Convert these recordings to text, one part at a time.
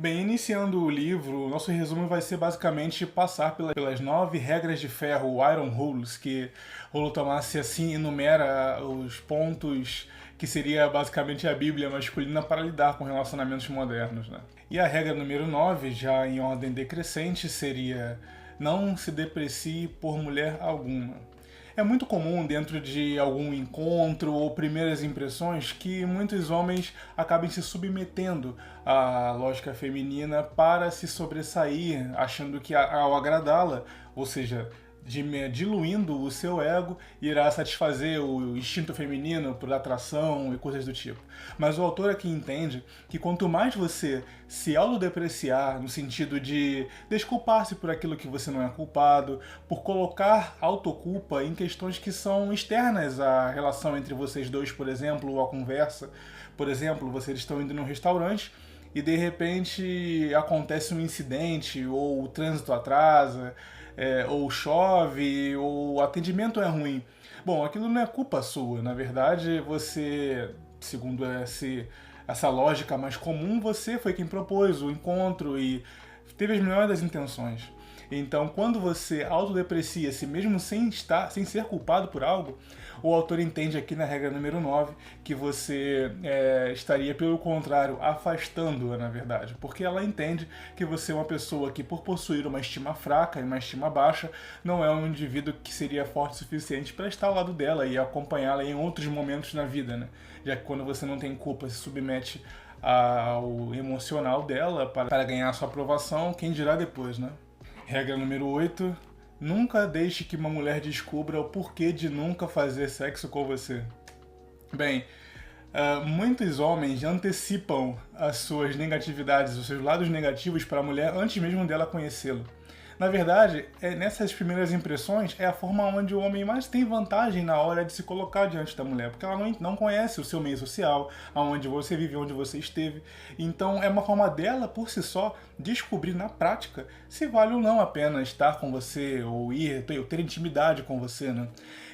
Bem, iniciando o livro, nosso resumo vai ser basicamente passar pelas 9 regras de ferro, o Iron Rules, que Rollo Tomassi assim enumera os pontos que seria basicamente a Bíblia masculina para lidar com relacionamentos modernos, né? E a regra número 9, já em ordem decrescente, seria não se deprecie por mulher alguma. É muito comum dentro de algum encontro ou primeiras impressões que muitos homens acabem se submetendo à lógica feminina para se sobressair, achando que ao agradá-la, ou seja, diluindo o seu ego, irá satisfazer o instinto feminino por atração e coisas do tipo. Mas o autor aqui entende que quanto mais você se autodepreciar, no sentido de desculpar-se por aquilo que você não é culpado, por colocar autoculpa em questões que são externas à relação entre vocês dois, por exemplo, ou à conversa. Por exemplo, vocês estão indo num restaurante e de repente acontece um incidente, ou o trânsito atrasa, ou chove, ou o atendimento é ruim. Bom, aquilo não é culpa sua. Na verdade, você, segundo essa lógica mais comum, você foi quem propôs o encontro e teve as melhores das intenções. Então, quando você autodeprecia-se, mesmo sem ser culpado por algo, o autor entende aqui na regra número 9 que você estaria, pelo contrário, afastando-a, na verdade. Porque ela entende que você é uma pessoa que, por possuir uma estima fraca e uma estima baixa, não é um indivíduo que seria forte o suficiente para estar ao lado dela e acompanhá-la em outros momentos na vida, né? Já que quando você não tem culpa, se submete ao emocional dela para ganhar a sua aprovação, quem dirá depois, né? Regra número 8. Nunca deixe que uma mulher descubra o porquê de nunca fazer sexo com você. Bem, muitos homens antecipam as suas negatividades, os seus lados negativos para a mulher antes mesmo dela conhecê-lo. Na verdade, nessas primeiras impressões é a forma onde o homem mais tem vantagem na hora de se colocar diante da mulher, porque ela não conhece o seu meio social, aonde você vive, onde você esteve. Então é uma forma dela, por si só, descobrir na prática se vale ou não a pena estar com você, ou ter intimidade com você, né?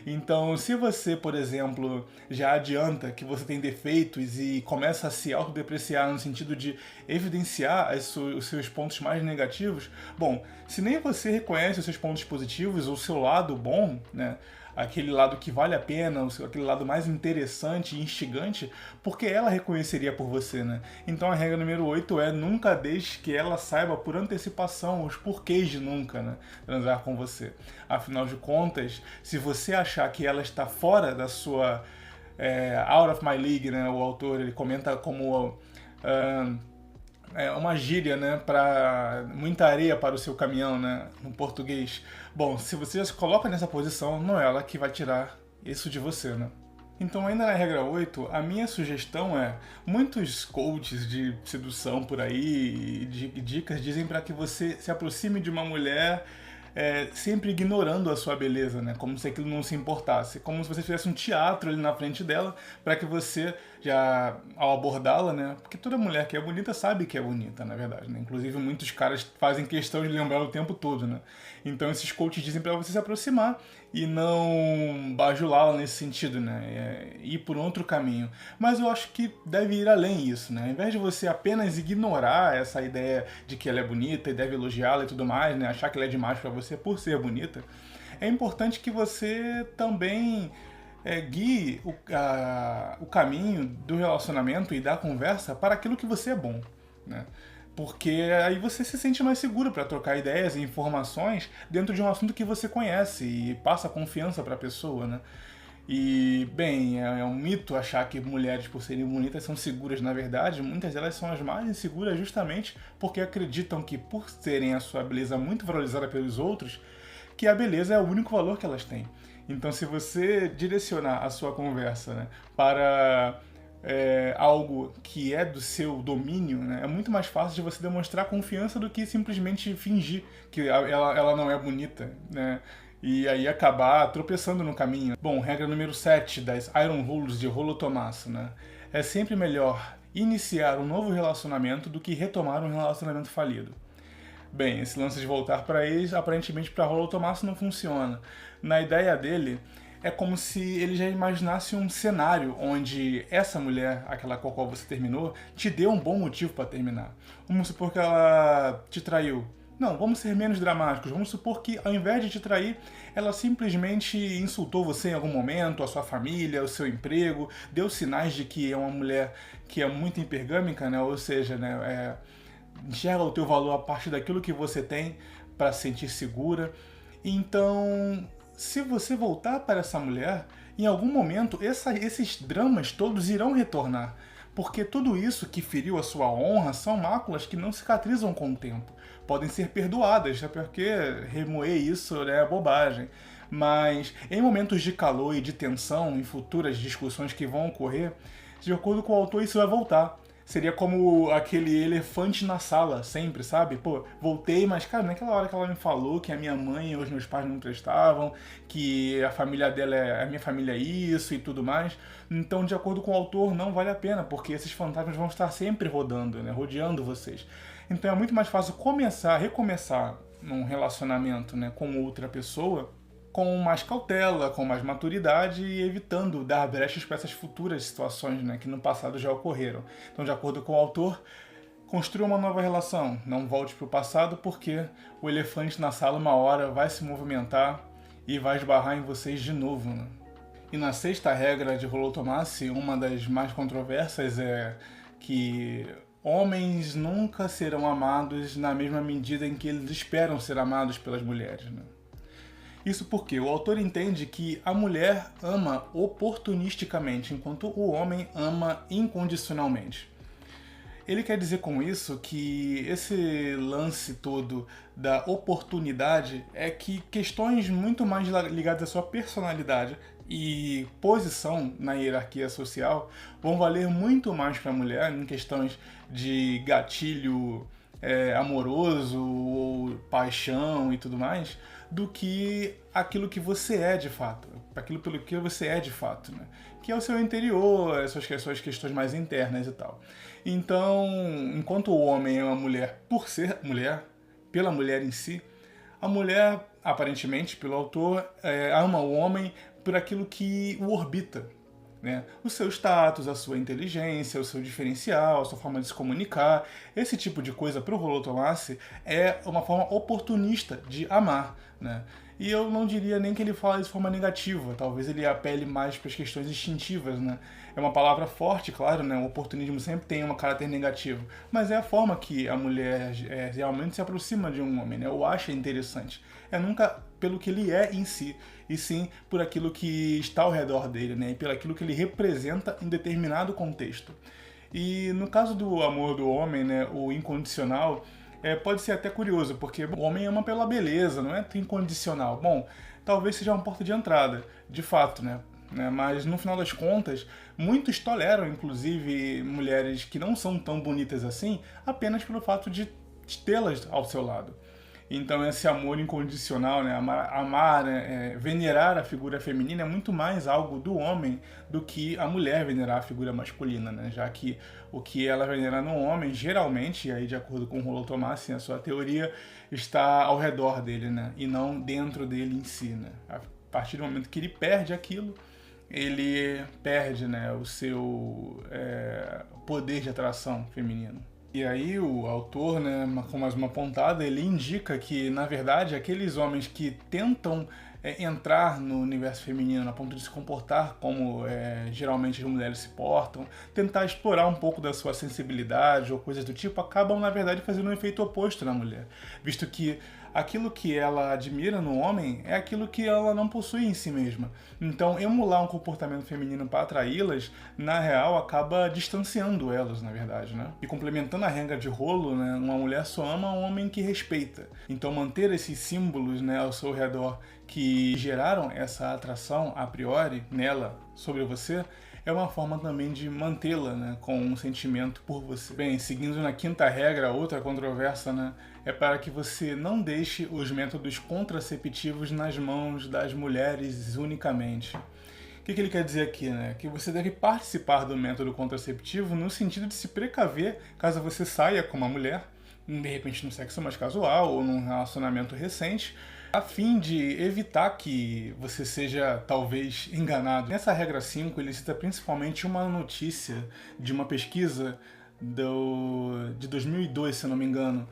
Então, se você, por exemplo, já adianta que você tem defeitos e começa a se autodepreciar no sentido de evidenciar os seus pontos mais negativos, bom, se nem você reconhece os seus pontos positivos, o seu lado bom, né? Aquele lado que vale a pena, aquele lado mais interessante e instigante, porque ela reconheceria por você, né? Então a regra número 8 é nunca deixe que ela saiba por antecipação os porquês de nunca, né, transar com você. Afinal de contas, se você achar que ela está fora da sua out of my league, né, o autor ele comenta como uma gíria, né, para muita areia para o seu caminhão, né, no português. Bom, se você já se coloca nessa posição, não é ela que vai tirar isso de você, né? Então, ainda na regra 8, a minha sugestão é, muitos coaches de sedução por aí, dicas, dizem para que você se aproxime de uma mulher sempre ignorando a sua beleza, né? Como se aquilo não se importasse. Como se você fizesse um teatro ali na frente dela, para que você, já ao abordá-la, né? Porque toda mulher que é bonita sabe que é bonita, na verdade, né? Inclusive, muitos caras fazem questão de lembrar o tempo todo, né? Então, esses coaches dizem para você se aproximar e não bajulá-la nesse sentido, né? Ir por outro caminho. Mas eu acho que deve ir além isso, né? Ao invés de você apenas ignorar essa ideia de que ela é bonita e deve elogiá-la e tudo mais, né? Achar que ela é demais para você por ser bonita, é importante que você também guie o caminho do relacionamento e da conversa para aquilo que você é bom, né? Porque aí você se sente mais seguro para trocar ideias e informações dentro de um assunto que você conhece e passa confiança para a pessoa, né? E, bem, é um mito achar que mulheres, por serem bonitas, são seguras. Na verdade, muitas delas são as mais inseguras justamente porque acreditam que, por terem a sua beleza muito valorizada pelos outros, que a beleza é o único valor que elas têm. Então, se você direcionar a sua conversa, né, para algo que é do seu domínio, né, é muito mais fácil de você demonstrar confiança do que simplesmente fingir que ela não é bonita, né? E aí acabar tropeçando no caminho. Bom, regra número 7 das Iron Rules de Rollo Tomassi, né? É sempre melhor iniciar um novo relacionamento do que retomar um relacionamento falido. Bem, esse lance de voltar para ex, aparentemente para Rollo Tomassi não funciona. Na ideia dele, é como se ele já imaginasse um cenário onde essa mulher, aquela com a qual você terminou, te deu um bom motivo para terminar. Vamos supor que ela te traiu. Não, vamos ser menos dramáticos. Vamos supor que, ao invés de te trair, ela simplesmente insultou você em algum momento, a sua família, o seu emprego, deu sinais de que é uma mulher que é muito hipergâmica, né? Ou seja, né, enxerga o teu valor a partir daquilo que você tem para se sentir segura. Então, se você voltar para essa mulher, em algum momento esses dramas todos irão retornar. Porque tudo isso que feriu a sua honra são máculas que não cicatrizam com o tempo. Podem ser perdoadas, até porque remoer isso é bobagem. Mas em momentos de calor e de tensão, em futuras discussões que vão ocorrer, de acordo com o autor, isso vai voltar. Seria como aquele elefante na sala, sempre, sabe? Pô, voltei, mas, cara, naquela hora que ela me falou que a minha mãe e os meus pais não prestavam, que a família dela a minha família é isso e tudo mais. Então, de acordo com o autor, não vale a pena, porque esses fantasmas vão estar sempre rodando, né? Rodeando vocês. Então é muito mais fácil recomeçar num relacionamento, né, com outra pessoa, com mais cautela, com mais maturidade e evitando dar brechas para essas futuras situações, né, que no passado já ocorreram. Então, de acordo com o autor, construa uma nova relação, não volte para o passado porque o elefante na sala uma hora vai se movimentar e vai esbarrar em vocês de novo, né? E na sexta regra de Rollo Tomassi, uma das mais controversas é que homens nunca serão amados na mesma medida em que eles esperam ser amados pelas mulheres, né? Isso porque o autor entende que a mulher ama oportunisticamente, enquanto o homem ama incondicionalmente. Ele quer dizer com isso que esse lance todo da oportunidade é que questões muito mais ligadas à sua personalidade e posição na hierarquia social vão valer muito mais para a mulher em questões de gatilho amoroso ou paixão e tudo mais, do que aquilo que você é de fato, aquilo pelo que você é de fato, né? Que é o seu interior, as suas questões mais internas e tal. Então, enquanto o homem é uma mulher por ser mulher, pela mulher em si, a mulher, aparentemente, pelo autor, ama o homem por aquilo que o orbita, né? O seu status, a sua inteligência, o seu diferencial, a sua forma de se comunicar. Esse tipo de coisa para o Rollo Tomassi é uma forma oportunista de amar, né? E eu não diria nem que ele fala de forma negativa, talvez ele apele mais para as questões instintivas, né? É uma palavra forte, claro, né? O oportunismo sempre tem um caráter negativo, mas é a forma que a mulher realmente se aproxima de um homem, né? Ou acha interessante. É nunca pelo que ele é em si, e sim por aquilo que está ao redor dele, né? E pelo aquilo que ele representa em determinado contexto. E no caso do amor do homem, né, o incondicional, pode ser até curioso, porque o homem ama pela beleza, não é incondicional. Bom, talvez seja uma porta de entrada, de fato, né? Mas no final das contas, muitos toleram, inclusive, mulheres que não são tão bonitas assim, apenas pelo fato de tê-las ao seu lado. Então esse amor incondicional, né, amar, venerar a figura feminina é muito mais algo do homem do que a mulher venerar a figura masculina, né? Já que o que ela venera no homem, geralmente, e aí de acordo com o Rollo Tomassi, a sua teoria, está ao redor dele, né? E não dentro dele em si, né? A partir do momento que ele perde aquilo, ele perde, né, o seu poder de atração feminino. E aí o autor, né, com mais uma pontada, ele indica que, na verdade, aqueles homens que tentam entrar no universo feminino a ponto de se comportar como geralmente as mulheres se portam, tentar explorar um pouco da sua sensibilidade ou coisas do tipo, acabam, na verdade, fazendo um efeito oposto na mulher, visto que aquilo que ela admira no homem é aquilo que ela não possui em si mesma. Então, emular um comportamento feminino para atraí-las, na real, acaba distanciando elas, na verdade, né? E complementando a regra de Rollo, né, uma mulher só ama um homem que respeita. Então, manter esses símbolos, né, ao seu redor que geraram essa atração a priori nela sobre você, é uma forma também de mantê-la, né, com um sentimento por você. Bem, seguindo na quinta regra, outra controversa, né, é para que você não deixe os métodos contraceptivos nas mãos das mulheres unicamente. O que ele quer dizer aqui, né? Que você deve participar do método contraceptivo no sentido de se precaver caso você saia com uma mulher, de repente no sexo mais casual ou num relacionamento recente, a fim de evitar que você seja, talvez, enganado. Nessa regra 5, ele cita principalmente uma notícia de uma pesquisa de 2002, se eu não me engano,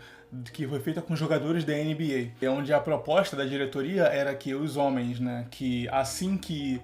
que foi feita com jogadores da NBA, onde a proposta da diretoria era que os homens, né, que assim que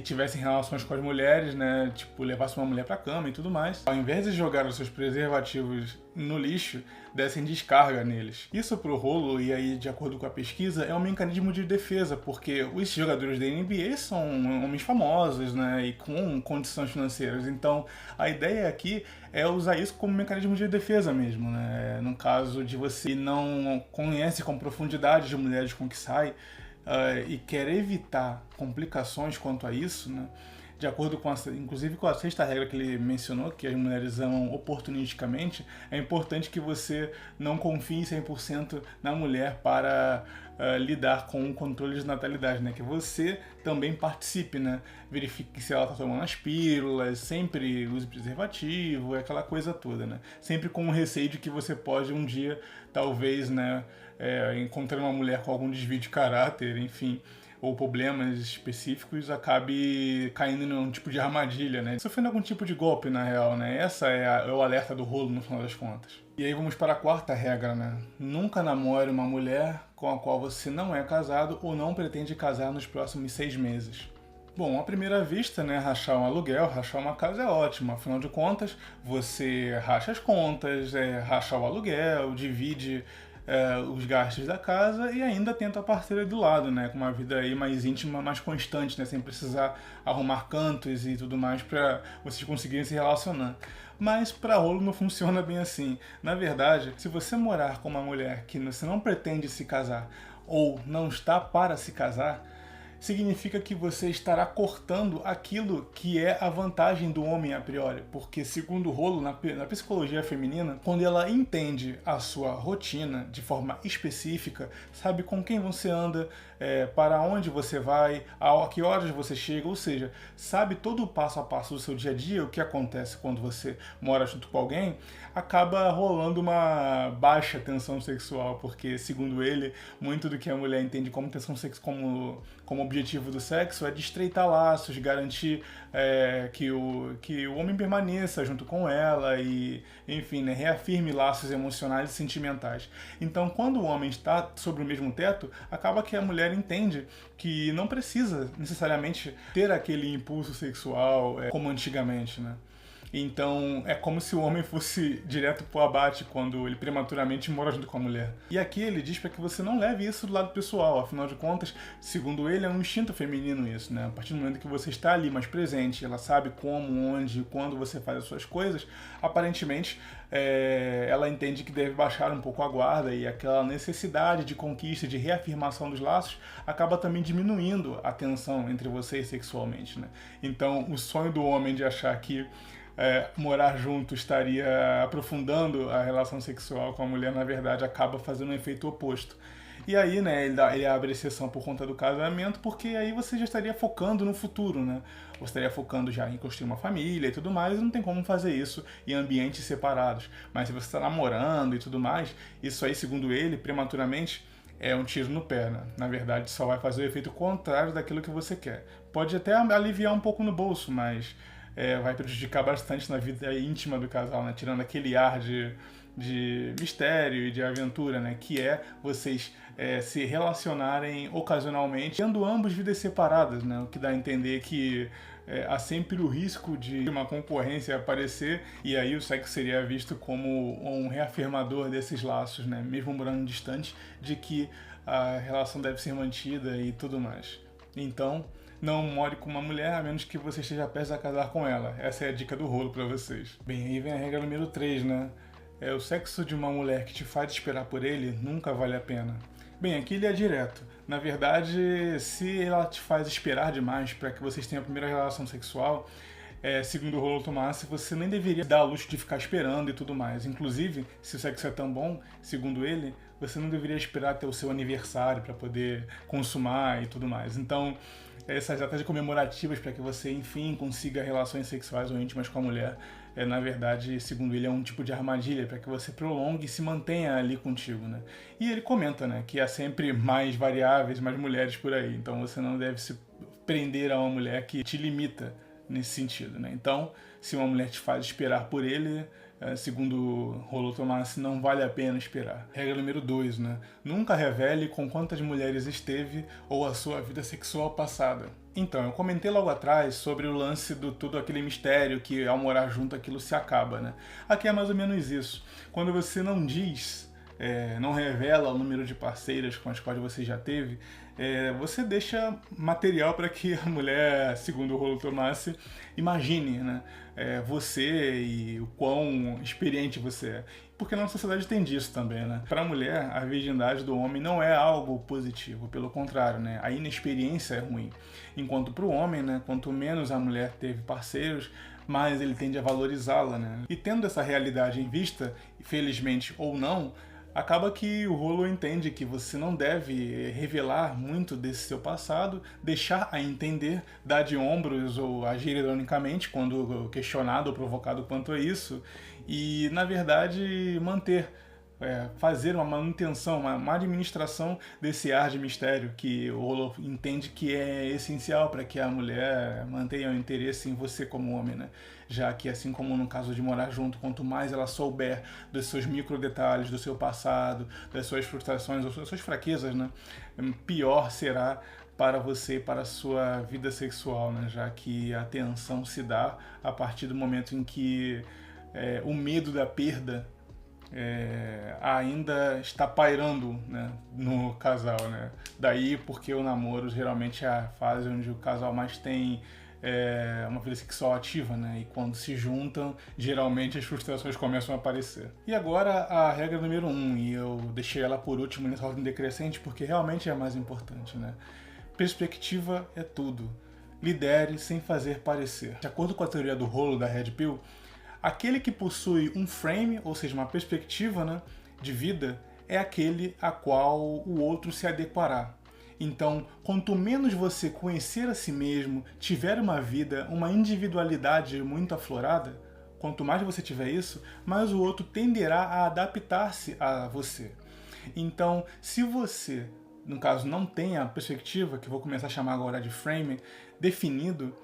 tivessem relações com as mulheres, né, tipo, levassem uma mulher pra cama e tudo mais, ao invés de jogar os seus preservativos no lixo, dessem descarga neles. Isso pro rolo, e aí de acordo com a pesquisa, é um mecanismo de defesa, porque os jogadores da NBA são homens famosos, né, e com condições financeiras, então a ideia aqui é usar isso como mecanismo de defesa mesmo, né, no caso de você não conhece com profundidade as mulheres com que sai, e quer evitar complicações quanto a isso, né? De acordo com inclusive com a sexta regra que ele mencionou, que as mulheres amam oportunisticamente, é importante que você não confie 100% na mulher para lidar com o controle de natalidade, né? Que você também participe, né? Verifique se ela está tomando as pílulas, sempre use preservativo, aquela coisa toda, né? Sempre com o receio de que você pode um dia, talvez, né, encontrar uma mulher com algum desvio de caráter, enfim, ou problemas específicos, acabe caindo num tipo de armadilha, né? Sofrendo algum tipo de golpe, na real, né? Essa é o alerta do rolo, no final das contas. E aí vamos para a quarta regra, né? Nunca namore uma mulher com a qual você não é casado ou não pretende casar nos próximos 6 meses. Bom, à primeira vista, né, rachar um aluguel, rachar uma casa é ótimo. Afinal de contas, você racha as contas, racha o aluguel, divide os gastos da casa e ainda tenta a parceira do lado, né, com uma vida aí mais íntima, mais constante, né, sem precisar arrumar cantos e tudo mais para vocês conseguirem se relacionar. Mas para rolo não funciona bem assim. Na verdade, se você morar com uma mulher que você não pretende se casar ou não está para se casar, significa que você estará cortando aquilo que é a vantagem do homem a priori. Porque, segundo o rolo, na psicologia feminina, quando ela entende a sua rotina de forma específica, sabe com quem você anda, para onde você vai, a que horas você chega, ou seja, sabe todo o passo a passo do seu dia a dia, o que acontece quando você mora junto com alguém, acaba rolando uma baixa tensão sexual, porque, segundo ele, muito do que a mulher entende como tensão sexual, como objetivo do sexo é de estreitar laços, garantir que o homem permaneça junto com ela e, enfim, né, reafirme laços emocionais e sentimentais. Então, quando o homem está sobre o mesmo teto, acaba que a mulher entende que não precisa necessariamente ter aquele impulso sexual como antigamente, né? Então, é como se o homem fosse direto pro abate quando ele prematuramente mora junto com a mulher. E aqui ele diz para que você não leve isso do lado pessoal, afinal de contas, segundo ele, é um instinto feminino isso, né? A partir do momento que você está ali mais presente, ela sabe como, onde e quando você faz as suas coisas, aparentemente ela entende que deve baixar um pouco a guarda e aquela necessidade de conquista, de reafirmação dos laços, acaba também diminuindo a tensão entre vocês sexualmente, né? Então, o sonho do homem de achar que morar junto estaria aprofundando a relação sexual com a mulher, na verdade, acaba fazendo um efeito oposto. E aí, né, ele abre exceção por conta do casamento, porque aí você já estaria focando no futuro, né? Você estaria focando já em construir uma família e tudo mais, e não tem como fazer isso em ambientes separados. Mas se você está namorando e tudo mais, isso aí, segundo ele, prematuramente, é um tiro no pé, né? Na verdade, só vai fazer o efeito contrário daquilo que você quer. Pode até aliviar um pouco no bolso, mas vai prejudicar bastante na vida íntima do casal, né? Tirando aquele ar de mistério e de aventura, né? Que é vocês se relacionarem ocasionalmente, tendo ambos vidas separadas, né? O que dá a entender que há sempre o risco de uma concorrência aparecer e aí o sexo seria visto como um reafirmador desses laços, né? Mesmo morando distante, de que a relação deve ser mantida e tudo mais. Então, não more com uma mulher a menos que você esteja prestes a casar com ela. Essa é a dica do rolo pra vocês. Bem, aí vem a regra número 3, né? O sexo de uma mulher que te faz esperar por ele nunca vale a pena. Bem, aqui ele é direto. Na verdade, se ela te faz esperar demais para que vocês tenham a primeira relação sexual, segundo o rolo Tomassi, você nem deveria dar a luxo de ficar esperando e tudo mais. Inclusive, se o sexo é tão bom, segundo ele, você não deveria esperar até o seu aniversário para poder consumar e tudo mais. Então, essas datas comemorativas para que você, enfim, consiga relações sexuais ou íntimas com a mulher na verdade, segundo ele, é um tipo de armadilha para que você prolongue e se mantenha ali contigo, né? E ele comenta, né, que há sempre mais variáveis, mais mulheres por aí, então você não deve se prender a uma mulher que te limita nesse sentido, né? Então, se uma mulher te faz esperar por ele, segundo Rollo Tomassi, não vale a pena esperar. Regra número 2, né? Nunca revele com quantas mulheres esteve ou a sua vida sexual passada. Então, eu comentei logo atrás sobre o lance do tudo aquele mistério que ao morar junto aquilo se acaba, né? Aqui é mais ou menos isso. Quando você não diz, não revela o número de parceiras com as quais você já teve, você deixa material para que a mulher, segundo o Rollo Tomassi, imagine, né? Você e o quão experiente você é. Porque na sociedade tem disso também, né? Para a mulher, a virgindade do homem não é algo positivo, pelo contrário, né? A inexperiência é ruim. Enquanto para o homem, né, quanto menos a mulher teve parceiros, mais ele tende a valorizá-la, né? E tendo essa realidade em vista, felizmente ou não, acaba que o Rollo entende que você não deve revelar muito desse seu passado, deixar a entender, dar de ombros ou agir ironicamente quando questionado ou provocado quanto a isso, e, na verdade, fazer uma manutenção, uma administração desse ar de mistério que o Rollo entende que é essencial para que a mulher mantenha o interesse em você como homem, né? Já que, assim como no caso de morar junto, quanto mais ela souber dos seus micro detalhes, do seu passado, das suas frustrações, das suas fraquezas, né? Pior será para você e para a sua vida sexual, né? Já que a tensão se dá a partir do momento em que o medo da perda ainda está pairando, né, no casal, né? Daí porque o namoro geralmente é a fase onde o casal mais tem uma vida sexual ativa, né? E quando se juntam, geralmente as frustrações começam a aparecer. E agora a regra número 1, e eu deixei ela por último nessa ordem decrescente porque realmente é a mais importante, né? Perspectiva é tudo. Lidere sem fazer parecer. De acordo com a teoria do Rollo da Red Pill, aquele que possui um frame, ou seja, uma perspectiva, né, de vida, é aquele a qual o outro se adequará. Então, quanto menos você conhecer a si mesmo, tiver uma vida, uma individualidade muito aflorada, quanto mais você tiver isso, mais o outro tenderá a adaptar-se a você. Então, se você, no caso, não tem a perspectiva, que eu vou começar a chamar agora de frame, definido,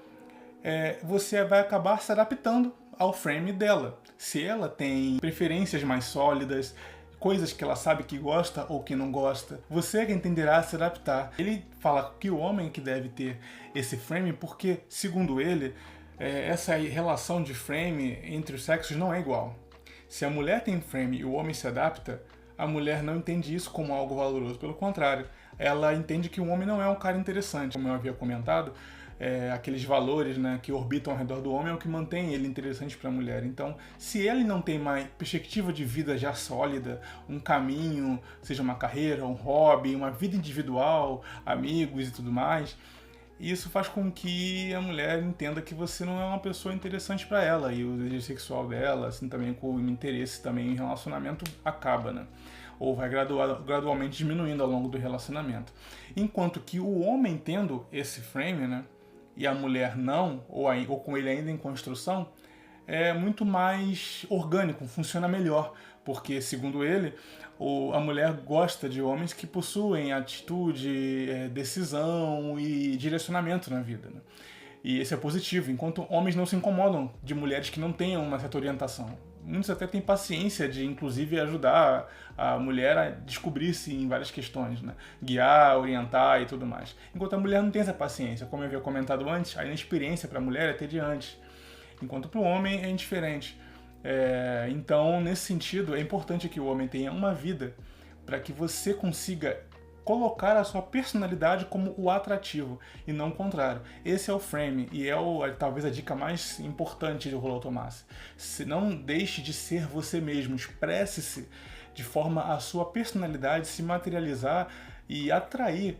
você vai acabar se adaptando ao frame dela. Se ela tem preferências mais sólidas, coisas que ela sabe que gosta ou que não gosta, você é quem tenderá a se adaptar. Ele fala que o homem que deve ter esse frame porque, segundo ele, essa relação de frame entre os sexos não é igual. Se a mulher tem frame e o homem se adapta, a mulher não entende isso como algo valoroso. Pelo contrário, ela entende que o homem não é um cara interessante. Como eu havia comentado, aqueles valores, né, que orbitam ao redor do homem é o que mantém ele interessante para a mulher. Então, se ele não tem mais perspectiva de vida já sólida, um caminho, seja uma carreira, um hobby, uma vida individual, amigos e tudo mais, isso faz com que a mulher entenda que você não é uma pessoa interessante para ela, e o desejo sexual dela, assim também com o interesse também em relacionamento, acaba, né? Ou vai gradualmente diminuindo ao longo do relacionamento. Enquanto que o homem tendo esse frame, né, e a mulher não, ou com ele ainda em construção, é muito mais orgânico, funciona melhor, porque, segundo ele, a mulher gosta de homens que possuem atitude, decisão e direcionamento na vida, né? E esse é positivo, enquanto homens não se incomodam de mulheres que não tenham uma certa orientação. Muitos até têm paciência de, inclusive, ajudar a mulher a descobrir-se em várias questões, né? Guiar, orientar e tudo mais. Enquanto a mulher não tem essa paciência. Como eu havia comentado antes, a inexperiência para a mulher é entediante, enquanto para o homem é indiferente. Então, nesse sentido, é importante que o homem tenha uma vida para que você consiga colocar a sua personalidade como o atrativo e não o contrário. Esse é o frame e talvez a dica mais importante do Rollo Tomassi. Não deixe de ser você mesmo, expresse-se de forma a sua personalidade se materializar e atrair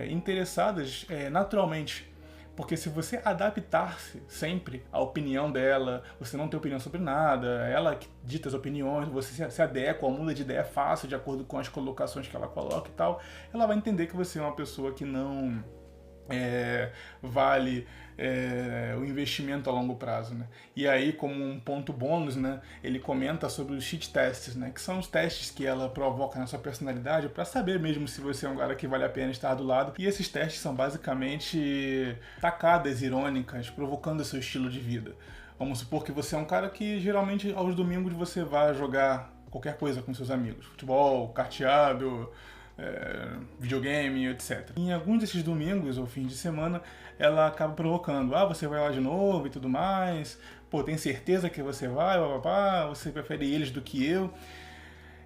interessadas naturalmente. Porque se você adaptar-se sempre à opinião dela, você não tem opinião sobre nada, ela que dita as opiniões, você se adequa, muda de ideia fácil de acordo com as colocações que ela coloca e tal, ela vai entender que você é uma pessoa que não vale o investimento a longo prazo, né? E aí, como um ponto bônus, né, ele comenta sobre os cheat tests, né, que são os testes que ela provoca na sua personalidade para saber mesmo se você é um cara que vale a pena estar do lado. E esses testes são basicamente tacadas irônicas, provocando o seu estilo de vida. Vamos supor que você é um cara que geralmente aos domingos você vai jogar qualquer coisa com seus amigos, futebol, carteado, videogame, etc. Em alguns desses domingos ou fins de semana, ela acaba provocando: você vai lá de novo e tudo mais, pô, tem certeza que você vai, papapá, você prefere eles do que eu.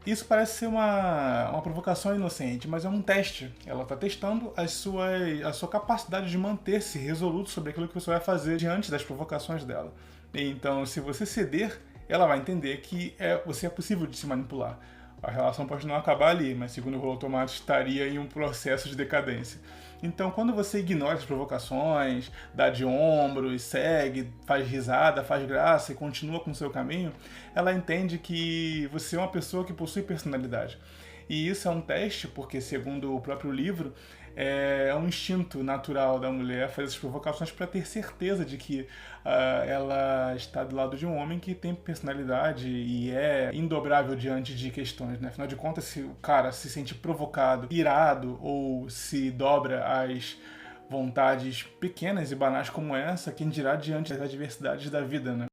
Isso parece ser uma provocação inocente, mas é um teste. Ela está testando a sua capacidade de manter-se resoluto sobre aquilo que você vai fazer diante das provocações dela. Então, se você ceder, ela vai entender que você é possível de se manipular. A relação pode não acabar ali, mas segundo o Rollo Tomate, estaria em um processo de decadência. Então, quando você ignora as provocações, dá de ombros, segue, faz risada, faz graça e continua com o seu caminho, ela entende que você é uma pessoa que possui personalidade. E isso é um teste, porque, segundo o próprio livro, é um instinto natural da mulher fazer essas provocações para ter certeza de que ela está do lado de um homem que tem personalidade e é indobrável diante de questões, né? Afinal de contas, se o cara se sente provocado, irado ou se dobra às vontades pequenas e banais como essa, quem dirá diante das adversidades da vida, né?